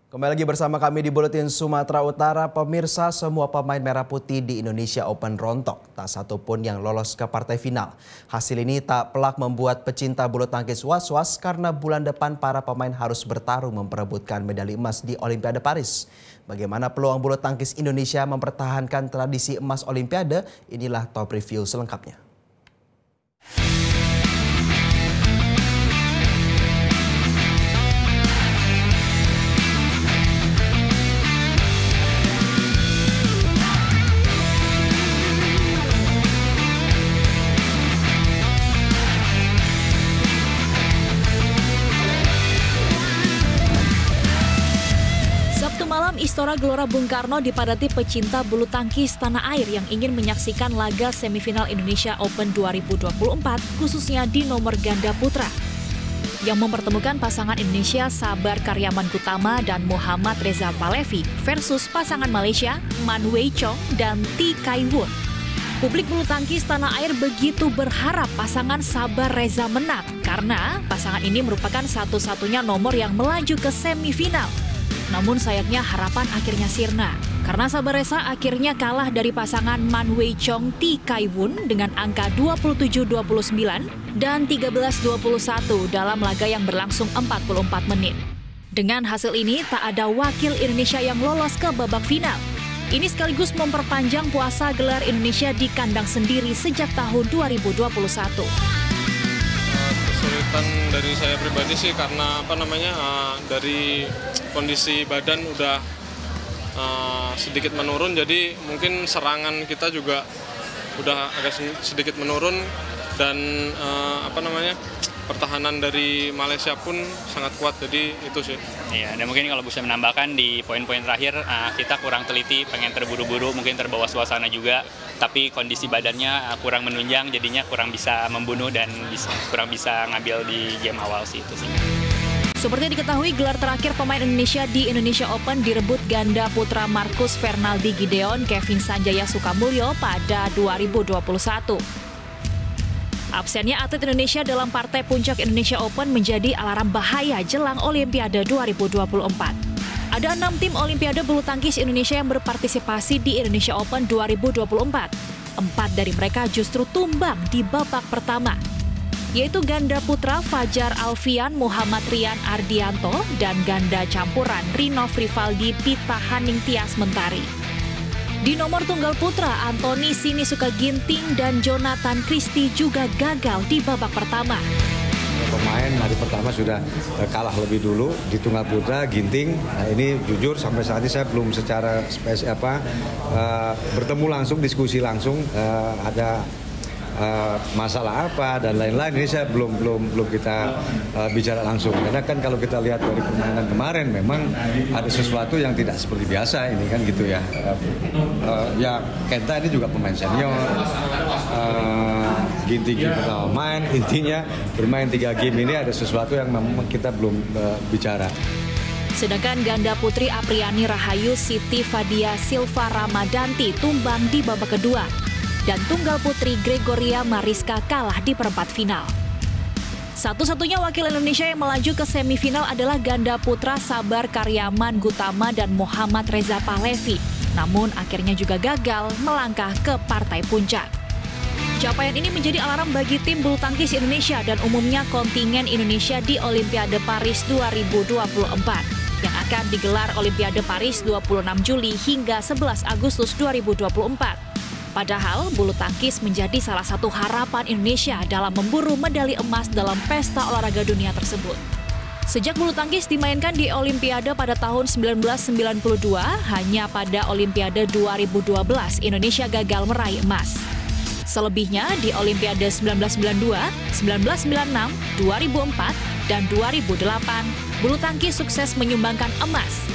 Kembali lagi bersama kami di Buletin Sumatera Utara. Pemirsa, semua pemain merah putih di Indonesia Open rontok. Tak satu pun yang lolos ke partai final. Hasil ini tak pelak membuat pecinta bulu tangkis was-was karena bulan depan para pemain harus bertarung memperebutkan medali emas di Olimpiade Paris. Bagaimana peluang bulu tangkis Indonesia mempertahankan tradisi emas Olimpiade? Inilah top review selengkapnya. Istora Gelora Bung Karno dipadati pecinta bulu tangkis tanah air yang ingin menyaksikan laga semifinal Indonesia Open 2024 khususnya di nomor ganda putra yang mempertemukan pasangan Indonesia Sabar Karyaman Gutama dan Muhammad Reza Pahlavi versus pasangan Malaysia Man Wei Chong dan T Kai Wun. Publik bulu tangkis tanah air begitu berharap pasangan Sabar Reza menang karena pasangan ini merupakan satu-satunya nomor yang melaju ke semifinal. Namun sayangnya harapan akhirnya sirna karena Sabar Reza akhirnya kalah dari pasangan Man Wei Chong T Kai Wun dengan angka 27-29 dan 13-21 dalam laga yang berlangsung 44 menit. Dengan hasil ini tak ada wakil Indonesia yang lolos ke babak final. Ini sekaligus memperpanjang puasa gelar Indonesia di kandang sendiri sejak tahun 2021. Kesulitan dari saya pribadi sih karena dari kondisi badan udah sedikit menurun, jadi mungkin serangan kita juga udah agak sedikit menurun dan pertahanan dari Malaysia pun sangat kuat, jadi itu sih. Iya, dan mungkin kalau bisa menambahkan di poin-poin terakhir kita kurang teliti, pengen terburu-buru, mungkin terbawa suasana juga, tapi kondisi badannya kurang menunjang, jadinya kurang bisa membunuh dan kurang bisa ngambil di game awal sih itu sih. Seperti diketahui, gelar terakhir pemain Indonesia di Indonesia Open direbut ganda putra Marcus Fernaldi Gideon Kevin Sanjaya Sukamulyo pada 2021. Absennya atlet Indonesia dalam partai puncak Indonesia Open menjadi alarm bahaya jelang Olimpiade 2024. Ada 6 tim Olimpiade bulu tangkis Indonesia yang berpartisipasi di Indonesia Open 2024. 4 dari mereka justru tumbang di babak pertama, yaitu ganda putra Fajar Alfian Muhammad Rian Ardianto dan ganda campuran Rinov Rivaldi Pita Haning Tias Mentari. Di nomor tunggal putra, Antoni Sinisuka Ginting dan Jonathan Christie juga gagal di babak pertama. Pemain hari pertama sudah kalah lebih dulu di tunggal putra Ginting. Nah, ini jujur sampai saat ini saya belum secara bertemu langsung, diskusi langsung ada masalah apa dan lain-lain, ini saya belum kita bicara langsung, karena kan kalau kita lihat dari permainan kemarin memang ada sesuatu yang tidak seperti biasa ini kan gitu ya. Ya Kenta ini juga pemain senior, Ginting pertama main, intinya bermain 3 game ini ada sesuatu yang memang kita belum bicara. Sedangkan ganda putri Apriani Rahayu Siti Fadia Silva Ramadanti tumbang di babak kedua. Dan tunggal putri Gregoria Mariska kalah di perempat final. Satu-satunya wakil Indonesia yang melaju ke semifinal adalah ganda putra Sabar Karyaman Gutama dan Muhammad Reza Pahlavi. Namun akhirnya juga gagal melangkah ke partai puncak. Capaian ini menjadi alarm bagi tim bulu tangkis Indonesia dan umumnya kontingen Indonesia di Olimpiade Paris 2024 yang akan digelar Olimpiade Paris 26 Juli hingga 11 Agustus 2024. Padahal bulu tangkis menjadi salah satu harapan Indonesia dalam memburu medali emas dalam pesta olahraga dunia tersebut. Sejak bulu tangkis dimainkan di Olimpiade pada tahun 1992, hanya pada Olimpiade 2012 Indonesia gagal meraih emas. Selebihnya di Olimpiade 1992, 1996, 2004, dan 2008, bulu tangkis sukses menyumbangkan emas.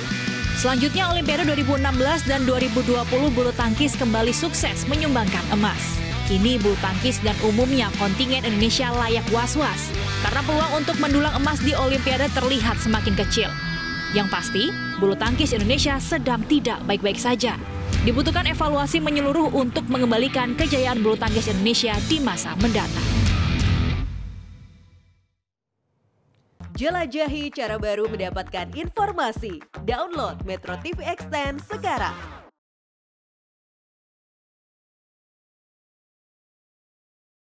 Selanjutnya Olimpiade 2016 dan 2020 bulu tangkis kembali sukses menyumbangkan emas. Kini bulu tangkis dan umumnya kontingen Indonesia layak was-was karena peluang untuk mendulang emas di Olimpiade terlihat semakin kecil. Yang pasti, bulu tangkis Indonesia sedang tidak baik-baik saja. Dibutuhkan evaluasi menyeluruh untuk mengembalikan kejayaan bulu tangkis Indonesia di masa mendatang. Jelajahi cara baru mendapatkan informasi. Download Metro TV Extend sekarang.